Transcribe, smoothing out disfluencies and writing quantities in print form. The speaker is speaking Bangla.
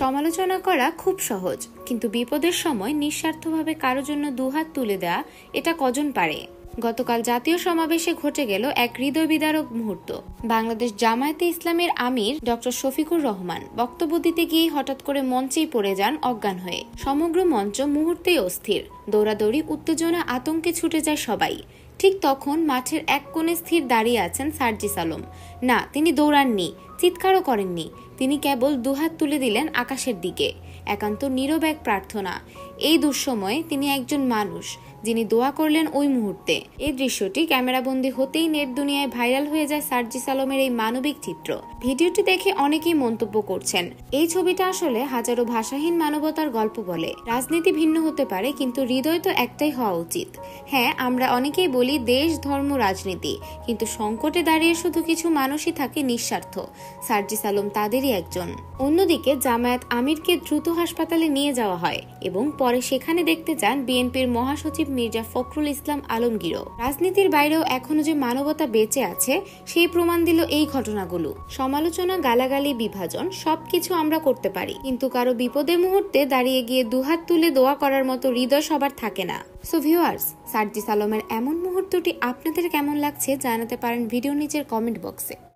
সমালোচনা করা খুব সহজ, কিন্তু বিপদের সময় নিঃস্বার্থভাবে কারো জন্য দুহাত তুলে দেয়া এটা কজন পারে। গতকাল জাতীয় সমাবেশে ঘটে গেল এক হৃদয় বিদারক মুহূর্ত। বাংলাদেশ জামায়াতে ইসলামের আমির ডক্টর শফিকুর রহমান বক্তব্য দিতে গিয়ে হঠাৎ করে মঞ্চেই পড়ে যান অজ্ঞান হয়ে। সমগ্র মঞ্চ মুহূর্তেই অস্থির, দৌড়াদৌড়ি, উত্তেজনা, আতঙ্কে ছুটে যায় সবাই। ঠিক তখন মাঠের এক কোণে স্থির দাঁড়িয়ে আছেন সার্জিস আলম। না, তিনি দৌড়াননি, চিৎকারও করেননি, তিনি কেবল দুহাত তুলে দিলেন আকাশের দিকে। একান্ত নীরব এক প্রার্থনা। এই দুঃসময়ে তিনি একজন মানুষ যিনি দোয়া করলেন ওই মুহূর্তে। এই দৃশ্যটি ক্যামেরাবন্দি হতেই নেট দুনিয়ায় ভাইরাল হয়ে যায় সার্জিস আলমের এই মানবিক চিত্র। ভিডিওটি দেখে অনেকেই মন্তব্য করছেন, এই ছবিটা আসলে হাজারো ভাষাহীন মানবতার গল্প বলে। রাজনীতি ভিন্ন হতে পারে, কিন্তু হৃদয় তো একটাই হওয়া উচিত। হ্যাঁ, আমরা অনেকেই বলি দেশ, ধর্ম, রাজনীতি, কিন্তু সংকটে দাঁড়িয়ে শুধু কিছু মানুষই থাকে নিঃস্বার্থ। সার্জিস আলম তাদেরই একজন। অন্যদিকে জামায়াত আমিরকে দ্রুত হাসপাতালে নিয়ে যাওয়া হয় এবং পরে সেখানে দেখতে যান বিএনপির মহাসচিব মির্জা ফখরুল ইসলাম আলমগীরও। রাজনীতির বাইরেও এখনো যে মানবতা বেঁচে আছে সেই প্রমাণ দিল এই ঘটনাগুলো। সমালোচনা, গালাগালি, বিভাজন সবকিছু আমরা করতে পারি, কিন্তু কারো বিপদের মুহূর্তে দাঁড়িয়ে গিয়ে দুহাত তুলে দোয়া করার মতো হৃদয় সবার থাকে না। সো ভিউয়ার্স, সার্জিস আলমের এমন মুহূর্তটি আপনাদের কেমন লাগছে জানাতে পারেন ভিডিও নিচের কমেন্ট বক্সে।